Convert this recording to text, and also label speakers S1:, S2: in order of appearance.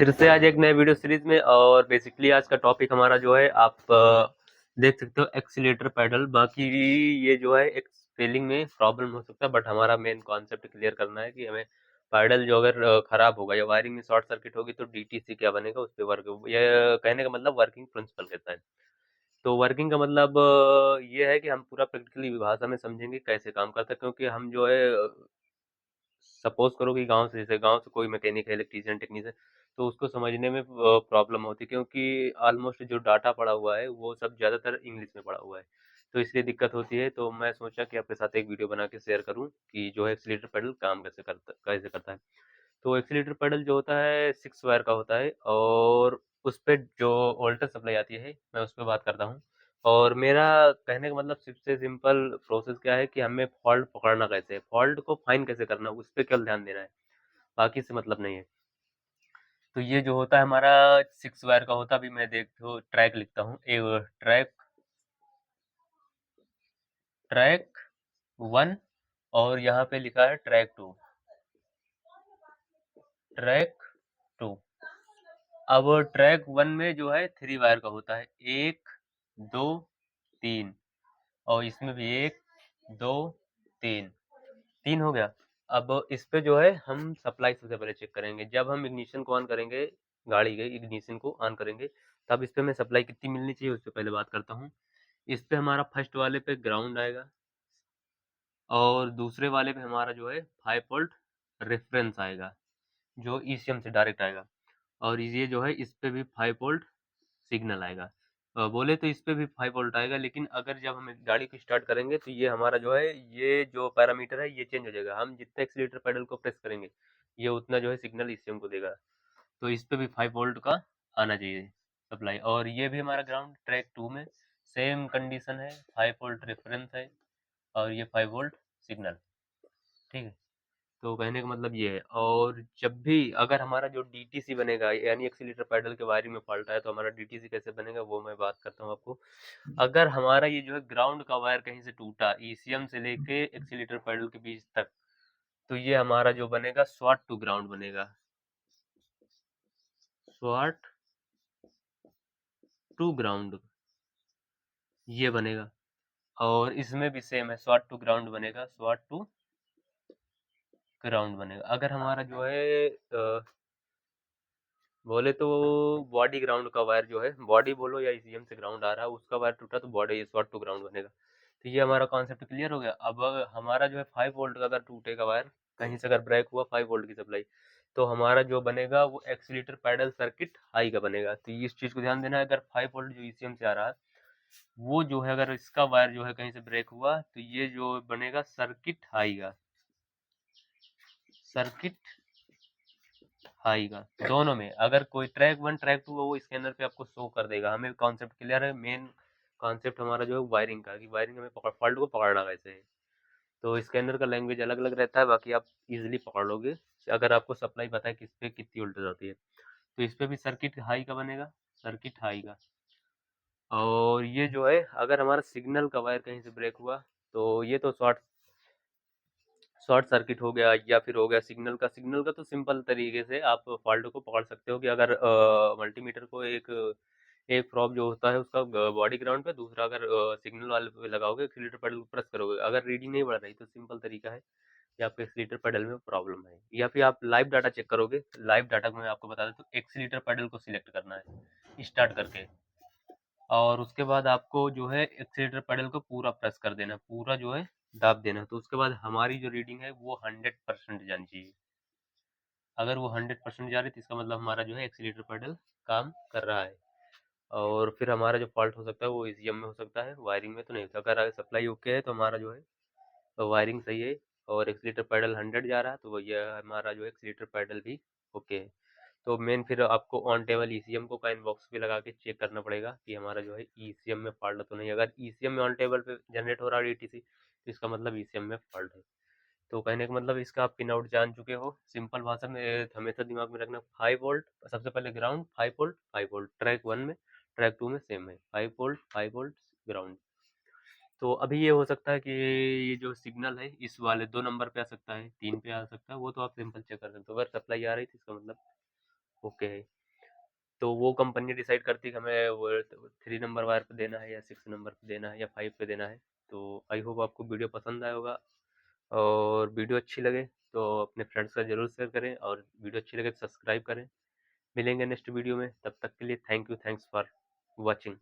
S1: फिर से आज एक नए वीडियो सीरीज में। और बेसिकली आज का टॉपिक हमारा जो है आप देख सकते हो एक्सीलेटर पैडल। बाकी ये जो है एक स्पेलिंग में प्रॉब्लम हो सकता है, बट हमारा मेन कॉन्सेप्ट क्लियर करना है कि हमें पैडल जो अगर खराब होगा या वायरिंग में शॉर्ट सर्किट होगी तो डीटीसी क्या बनेगा, उस पर वर्क, ये कहने का मतलब वर्किंग प्रिंसिपल कहता है। तो वर्किंग का मतलब ये है कि हम पूरा प्रैक्टिकली भाषा में समझेंगे कैसे काम करता है, क्योंकि हम जो है सपोज करो कि गांव से, जैसे गांव से कोई मैकेनिक है, इलेक्ट्रीशियन, टेक्नीशियन, तो उसको समझने में प्रॉब्लम होती है, क्योंकि ऑलमोस्ट जो डाटा पड़ा हुआ है वो सब ज़्यादातर इंग्लिश में पड़ा हुआ है, तो इसलिए दिक्कत होती है। तो मैं सोचा कि आपके साथ एक वीडियो बना के शेयर करूं कि जो है एक्सीलेटर पेडल काम कैसे करता है। तो एक्सीलेटर पेडल जो होता है 6 वायर का होता है, और उस पे जो वोल्टेज सप्लाई आती है मैं उस पे बात करता हूँ। और मेरा कहने का मतलब सबसे सिंपल प्रोसेस क्या है कि हमें फॉल्ट पकड़ना कैसे है, फॉल्ट को फाइन कैसे करना है, उस पे केवल ध्यान देना है, बाकी से मतलब नहीं है। तो ये जो होता है हमारा 6 वायर का होता है। अभी मैं देखो ट्रैक लिखता हूँ, एक ट्रैक, ट्रैक 1, और यहाँ पे लिखा है ट्रैक 2, ट्रैक 2। अब ट्रैक 1 में जो है 3 वायर का होता है, 1, 2, 3, और इसमें भी 1, 2, 3, 3 हो गया। अब इस पे जो है हम सप्लाई सबसे पहले चेक करेंगे। जब हम इग्निशन को ऑन करेंगे, गाड़ी के इग्निशन को ऑन करेंगे, तब इस पे हमें सप्लाई कितनी मिलनी चाहिए उससे पहले बात करता हूँ। इस पे हमारा फर्स्ट वाले पे ग्राउंड आएगा, और दूसरे वाले पे हमारा जो है 5 वोल्ट रेफरेंस आएगा, जो ईसीएम से डायरेक्ट आएगा। और ये जो है इस पे भी 5 वोल्ट सिग्नल आएगा। बोले तो इस पे भी 5 वोल्ट आएगा, लेकिन अगर जब हम गाड़ी को स्टार्ट करेंगे तो ये हमारा जो है, ये जो पैरामीटर है ये चेंज हो जाएगा। हम जितना एक्सीलेटर पेडल को प्रेस करेंगे ये उतना जो है सिग्नल ईसीएम को देगा। तो इस पे भी 5 वोल्ट का आना चाहिए सप्लाई। और ये भी हमारा ग्राउंड ट्रैक 2 में सेम कंडीशन है, 5 वोल्ट रेफरेंस है, और ये 5 वोल्ट सिग्नल। ठीक है, तो कहने का मतलब ये है। और जब भी अगर हमारा जो डीटीसी बनेगा, यानी एक्सीलेटर पैडल के वायरिंग में फॉल्ट है, तो हमारा डीटीसी कैसे बनेगा वो मैं बात करता हूँ आपको। अगर हमारा ये जो है ग्राउंड का वायर कहीं से टूटा, ईसीएम से लेके एक्सीलेटर पैडल के बीच तक, तो ये हमारा जो बनेगा शॉर्ट टू ग्राउंड बनेगा, शॉर्ट टू ग्राउंड ये बनेगा। और इसमें भी सेम है, शॉर्ट टू ग्राउंड बनेगा, शॉर्ट टू ग्राउंड बनेगा। अगर हमारा जो है बोले तो बॉडी ग्राउंड का वायर जो है, बॉडी बोलो या ईसीएम से ग्राउंड आ रहा है, उसका वायर टूटा तो बॉडी शॉर्ट टू ग्राउंड बनेगा। तो ये हमारा कॉन्सेप्ट क्लियर हो गया। अब हमारा जो है 5 वोल्ट का अगर टूटेगा वायर, कहीं से अगर ब्रेक हुआ 5 वोल्ट की सप्लाई, तो हमारा जो बनेगा वो एक्सीलेटर पैडल सर्किट हाई का बनेगा। तो इस चीज को ध्यान देना है, अगर 5 वोल्ट जो ईसीएम से आ रहा है वो जो है, अगर इसका वायर जो है कहीं से ब्रेक हुआ तो ये जो बनेगा सर्किट हाई का, सर्किट हाई का। दोनों में अगर कोई ट्रैक 1 ट्रैक 2 वो स्कैनर पे आपको शो कर देगा। हमें कॉन्सेप्ट क्लियर है, मेन कॉन्सेप्ट हमारा जो है वायरिंग का, कि वायरिंग हमें फॉल्ट को पकड़ना कैसे है। तो स्कैनर का लैंग्वेज अलग अलग रहता है, बाकी आप इजीली पकड़ लोगे अगर आपको सप्लाई पता है किस पे कितनी वोल्टेज आती है। तो इस पे भी सर्किट हाई का बनेगा, सर्किट हाई का। और ये जो है अगर हमारा सिग्नल का वायर कहीं से ब्रेक हुआ, तो ये तो शॉर्ट शॉर्ट सर्किट हो गया, या फिर हो गया सिग्नल का। सिग्नल का तो सिंपल तरीके से आप फॉल्ट को पकड़ सकते हो कि अगर मल्टीमीटर को एक एक प्रोब जो होता है उसका बॉडी ग्राउंड पे, दूसरा अगर सिग्नल वाले पे लगाओगे, एक्सीलेटर पेडल को प्रेस करोगे, अगर रीडिंग नहीं बढ़ रही तो सिंपल तरीका है कि आपके एक्सीलेटर पेडल में प्रॉब्लम है। या फिर आप लाइव डाटा चेक करोगे। लाइव डाटा में मैं आपको बता देता हूँ, एक्सीलेटर पेडल को सिलेक्ट करना है स्टार्ट करके, और उसके बाद आपको जो है एक्सीलेटर पेडल को पूरा प्रेस कर देना, पूरा जो है दाब देना। तो उसके बाद हमारी जो रीडिंग है वो 100% जानी चाहिए। अगर वो 100% जा रही है तो इसका मतलब हमारा जो है एक्सीलेटर पेडल काम कर रहा है। और फिर हमारा जो फॉल्ट हो सकता है वो ईसीएम में हो सकता है, वायरिंग में तो नहीं होता। अगर सप्लाई ओके है तो हमारा जो है तो वायरिंग सही है, और एक्सीलेटर पेडल 100 जा रहा है, तो ये हमारा जो एक्सीलेटर पेडल भी ओके है। तो मेन फिर आपको ऑन टेबल ईसीएम को कॉइन बॉक्स पे लगा के चेक करना पड़ेगा कि हमारा जो है ईसीएम में फॉल्ट तो नहीं। अगर ईसीएम में ऑन टेबल पे जनरेट हो रहा है डीटीसी, तो इसका मतलब ईसीएम में फॉल्ट है। तो कहने का मतलब इसका आप पिन आउट जान चुके हो। सिंपल भाषा में हमेशा दिमाग में रखना, 5 वोल्ट सबसे पहले ग्राउंड, 5 वोल्ट 5 वोल्ट, ट्रैक 1 में ट्रैक 2 में सेम है, 5 वोल्ट 5 वोल्ट ग्राउंड। तो अभी ये हो सकता है कि ये जो सिग्नल है इस वाले 2 नंबर पे आ सकता है, 3 पे आ सकता है, वो तो आप सिंपल चेक कर सकते हो। अगर सप्लाई आ रही थी इसका मतलब ओके है। तो वो कंपनी डिसाइड करती है कि हमें वो 3 नंबर वायर पे देना है या 6 नंबर पे देना है या 5 पे देना है। तो आई होप आपको वीडियो पसंद आया होगा, और वीडियो अच्छी लगे तो अपने फ्रेंड्स का ज़रूर शेयर करें, और वीडियो अच्छी लगे तो सब्सक्राइब करें। मिलेंगे नेक्स्ट वीडियो में, तब तक के लिए thank you, thanks for watching.